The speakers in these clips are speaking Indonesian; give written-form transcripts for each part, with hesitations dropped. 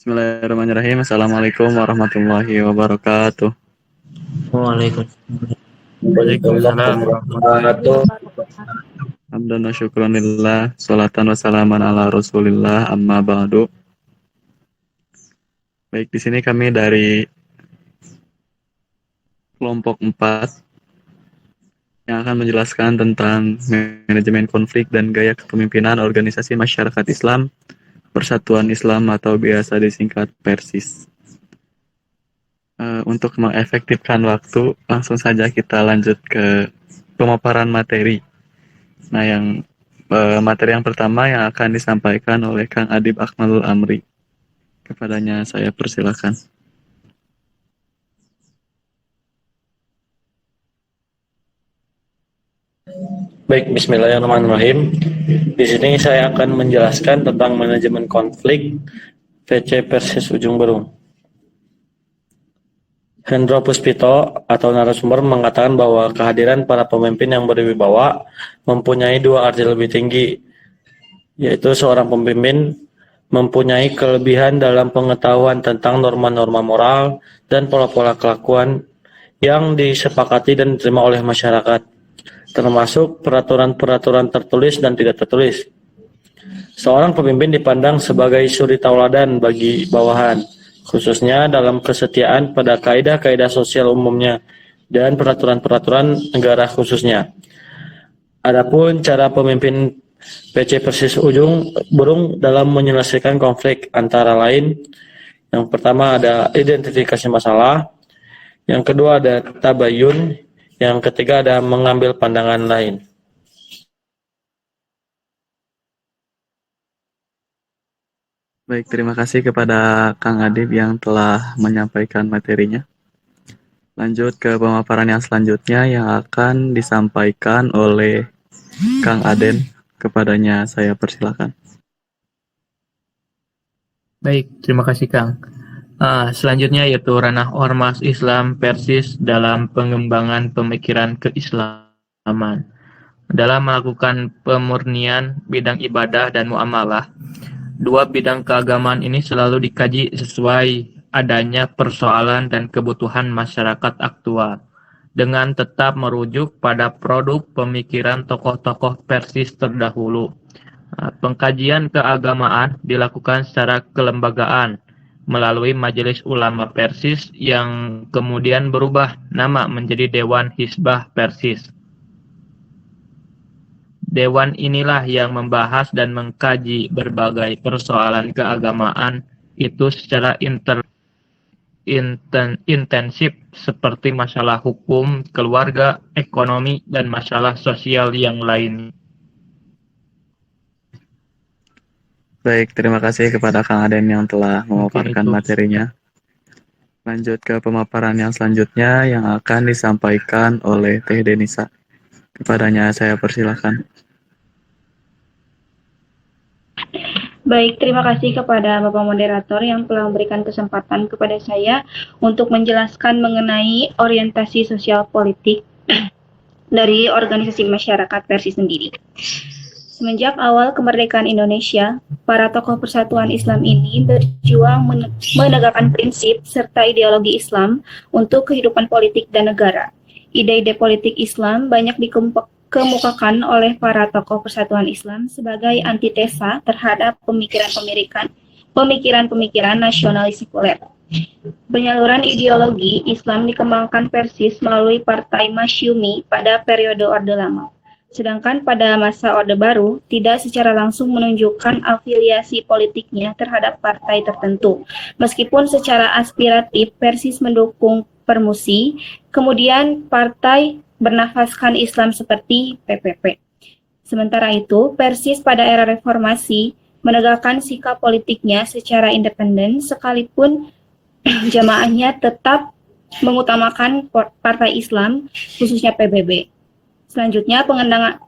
Bismillahirrahmanirrahim. Assalamualaikum warahmatullahi wabarakatuh. Waalaikumsalam Waalaikumsalam warahmatullahi wabarakatuh. Hamdan wa syukranillah. Salatan wa salaman ala rasulillah. Amma ba'du. Baik, di sini kami dari kelompok 4 yang akan menjelaskan tentang manajemen konflik dan gaya kepemimpinan organisasi masyarakat Islam Persatuan Islam atau biasa disingkat Persis. Untuk mengefektifkan waktu, langsung saja kita lanjut ke pemaparan materi. Nah, materi yang pertama yang akan disampaikan oleh Kang Adib Akmalul Amri. Kepadanya saya persilakan. Baik, bismillahirrahmanirrahim. Di sini saya akan menjelaskan tentang manajemen konflik VC Persis Ujung Berung. Hendro Puspito atau narasumber mengatakan bahwa kehadiran para pemimpin yang berwibawa mempunyai dua arti lebih tinggi, yaitu seorang pemimpin mempunyai kelebihan dalam pengetahuan tentang norma-norma moral dan pola-pola kelakuan yang disepakati dan diterima oleh masyarakat, termasuk peraturan-peraturan tertulis dan tidak tertulis. Seorang pemimpin dipandang sebagai suri tauladan bagi bawahan, khususnya dalam kesetiaan pada kaidah-kaidah sosial umumnya dan peraturan-peraturan negara khususnya. Adapun cara pemimpin PC Persis Ujung Berung dalam menyelesaikan konflik antara lain, yang pertama ada identifikasi masalah, yang kedua ada tabayun, yang ketiga ada mengambil pandangan lain. Baik, terima kasih kepada Kang Adib yang telah menyampaikan materinya. Lanjut ke pemaparan yang selanjutnya yang akan disampaikan oleh Kang Aden. Kepadanya saya persilakan. Baik, terima kasih Kang. Selanjutnya yaitu ranah Ormas Islam Persis dalam pengembangan pemikiran keislaman. Dalam melakukan pemurnian bidang ibadah dan muamalah, dua bidang keagamaan ini selalu dikaji sesuai adanya persoalan dan kebutuhan masyarakat aktual, dengan tetap merujuk pada produk pemikiran tokoh-tokoh Persis terdahulu. Pengkajian keagamaan dilakukan secara kelembagaan melalui Majelis Ulama Persis yang kemudian berubah nama menjadi Dewan Hizbah Persis. Dewan inilah yang membahas dan mengkaji berbagai persoalan keagamaan itu secara intensif seperti masalah hukum, keluarga, ekonomi, dan masalah sosial yang lain. Baik, terima kasih kepada Kang Aden yang telah memaparkan materinya. Lanjut ke pemaparan yang selanjutnya yang akan disampaikan oleh Teh Denisa. Kepadanya saya persilakan. Baik, terima kasih kepada Bapak Moderator yang telah memberikan kesempatan kepada saya untuk menjelaskan mengenai orientasi sosial politik dari organisasi masyarakat Persis sendiri. Semenjak awal kemerdekaan Indonesia, para tokoh persatuan Islam ini berjuang menegakkan prinsip serta ideologi Islam untuk kehidupan politik dan negara. Ide-ide politik Islam banyak dikemukakan oleh para tokoh persatuan Islam sebagai antitesa terhadap pemikiran-pemikiran nasionalis sekuler. Penyaluran ideologi Islam dikembangkan Persis melalui Partai Masyumi pada periode Orde Lama. Sedangkan pada masa Orde Baru tidak secara langsung menunjukkan afiliasi politiknya terhadap partai tertentu. Meskipun secara aspiratif Persis mendukung Permusi, kemudian partai bernafaskan Islam seperti PPP. Sementara itu, Persis pada era reformasi menegakkan sikap politiknya secara independen sekalipun jamaahnya tetap mengutamakan partai Islam, khususnya PBB. Selanjutnya,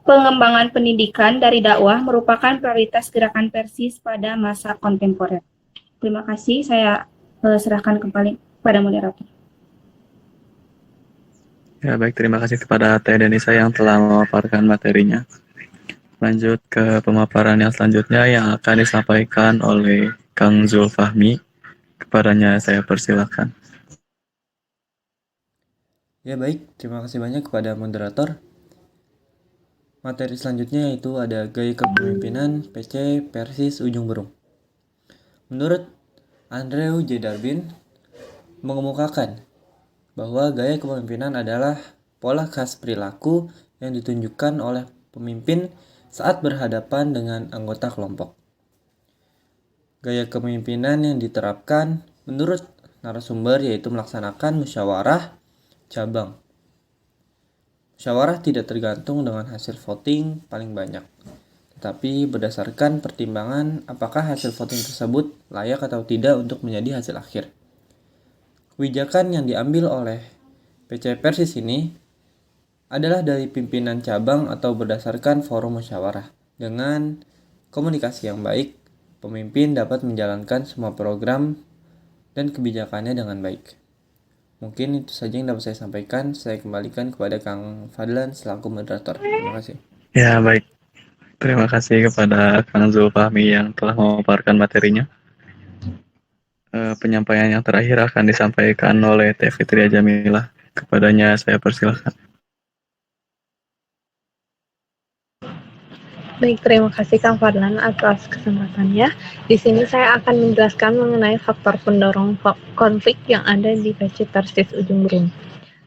pengembangan pendidikan dari dakwah merupakan prioritas gerakan Persis pada masa kontemporer. Terima kasih, saya serahkan kembali kepada moderator. Ya, baik, terima kasih kepada Teh Denisa yang telah memaparkan materinya. Lanjut ke pemaparan yang selanjutnya yang akan disampaikan oleh Kang Zulfahmi. Kepadanya saya persilakan. Ya baik, terima kasih banyak kepada moderator. Materi selanjutnya yaitu ada gaya kepemimpinan PC Persis Ujung Berung. Menurut Andrew J. Darbin mengemukakan bahwa gaya kepemimpinan adalah pola khas perilaku yang ditunjukkan oleh pemimpin saat berhadapan dengan anggota kelompok. Gaya kepemimpinan yang diterapkan menurut narasumber yaitu melaksanakan musyawarah cabang. Musyawarah tidak tergantung dengan hasil voting paling banyak, tetapi berdasarkan pertimbangan apakah hasil voting tersebut layak atau tidak untuk menjadi hasil akhir. Kebijakan yang diambil oleh PC Persis ini adalah dari pimpinan cabang atau berdasarkan forum musyawarah. Dengan komunikasi yang baik, pemimpin dapat menjalankan semua program dan kebijakannya dengan baik. Mungkin itu saja yang dapat saya sampaikan. Saya kembalikan kepada Kang Fadlan selaku moderator. Terima kasih. Ya, baik. Terima kasih kepada Kang Zulfahmi yang telah memaparkan materinya. Penyampaian yang terakhir akan disampaikan oleh Teh Fitria Jamilah. Kepadanya saya persilakan. Baik, terima kasih Kang Fadlan atas kesempatannya. Di sini saya akan menjelaskan mengenai faktor pendorong konflik yang ada di PC Persis Ujung Berung.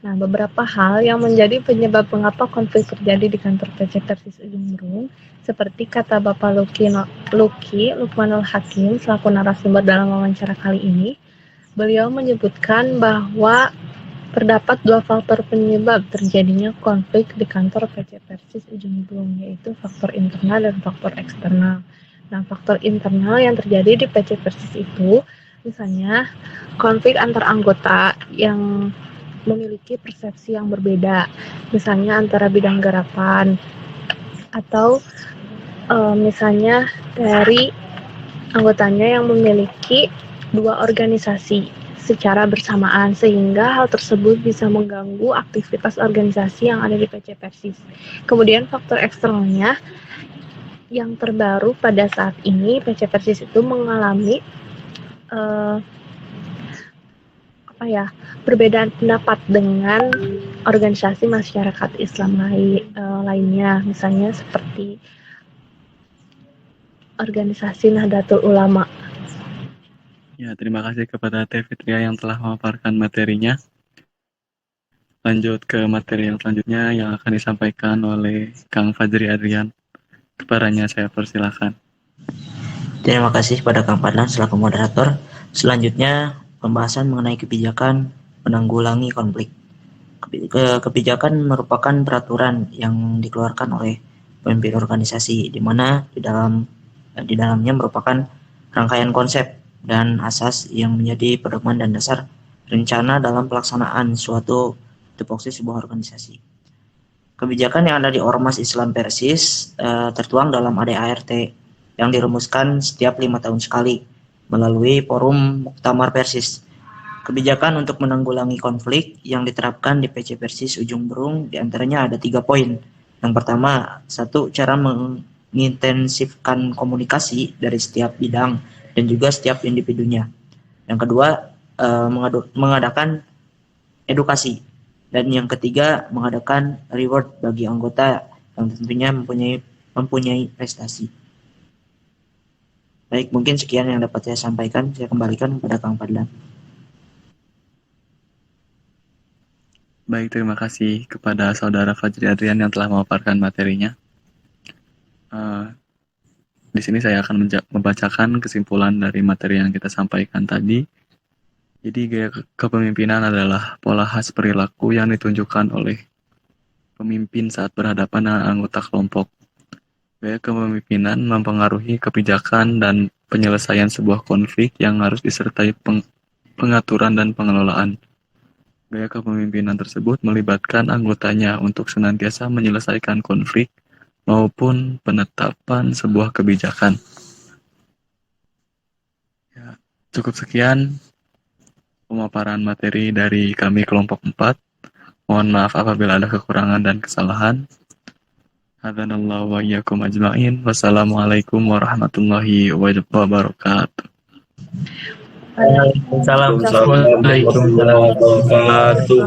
Nah, beberapa hal yang menjadi penyebab mengapa konflik terjadi di kantor PC Persis Ujung Berung, seperti kata Bapak Lukmanul Hakim selaku narasumber dalam wawancara kali ini, beliau menyebutkan bahwa terdapat dua faktor penyebab terjadinya konflik di kantor PC Persis Ujung Berung, yaitu faktor internal dan faktor eksternal. Nah, faktor internal yang terjadi di PC Persis itu, misalnya konflik antar anggota yang memiliki persepsi yang berbeda, misalnya antara bidang garapan, atau misalnya dari anggotanya yang memiliki dua organisasi secara bersamaan, sehingga hal tersebut bisa mengganggu aktivitas organisasi yang ada di PC Persis. Kemudian faktor eksternalnya yang terbaru pada saat ini, PC Persis itu mengalami perbedaan pendapat dengan organisasi masyarakat Islam lainnya, misalnya seperti organisasi Nahdlatul Ulama. Ya, terima kasih kepada Teh Fitria yang telah memaparkan materinya. Lanjut ke materi yang selanjutnya yang akan disampaikan oleh Kang Fajri Adrian. Kepadanya saya persilakan. Terima kasih kepada Kang Fadlan selaku moderator. Selanjutnya, pembahasan mengenai kebijakan menanggulangi konflik. Kebijakan merupakan peraturan yang dikeluarkan oleh pemimpin organisasi, di mana di dalamnya merupakan rangkaian konsep dan asas yang menjadi pedoman dan dasar rencana dalam pelaksanaan suatu tupoksi sebuah organisasi. Kebijakan yang ada di Ormas Islam Persis tertuang dalam ADART yang dirumuskan setiap 5 tahun sekali melalui Forum Muktamar Persis. Kebijakan untuk menanggulangi konflik yang diterapkan di PC Persis Ujung Berung diantaranya ada 3 poin. Yang pertama, 1, cara mengintensifkan komunikasi dari setiap bidang dan juga setiap individunya. Yang kedua, mengadakan edukasi. Dan yang ketiga, mengadakan reward bagi anggota yang tentunya mempunyai prestasi. Baik, mungkin sekian yang dapat saya sampaikan. Saya kembalikan kepada Kang Fadlan. Baik, terima kasih kepada Saudara Fajri Adrian yang telah memaparkan materinya. Di sini saya akan membacakan kesimpulan dari materi yang kita sampaikan tadi. Jadi gaya kepemimpinan adalah pola khas perilaku yang ditunjukkan oleh pemimpin saat berhadapan dengan anggota kelompok. Gaya kepemimpinan mempengaruhi kebijakan dan penyelesaian sebuah konflik yang harus disertai pengaturan dan pengelolaan. Gaya kepemimpinan tersebut melibatkan anggotanya untuk senantiasa menyelesaikan konflik maupun penetapan sebuah kebijakan. Ya, cukup sekian pemaparan materi dari kami kelompok 4. Mohon maaf apabila ada kekurangan dan kesalahan. Hadanallahu wa iyyakum ajma'in. Wassalamualaikum warahmatullahi wabarakatuh. Waalaikumsalam. Waalaikumsalam warahmatullahi wabarakatuh.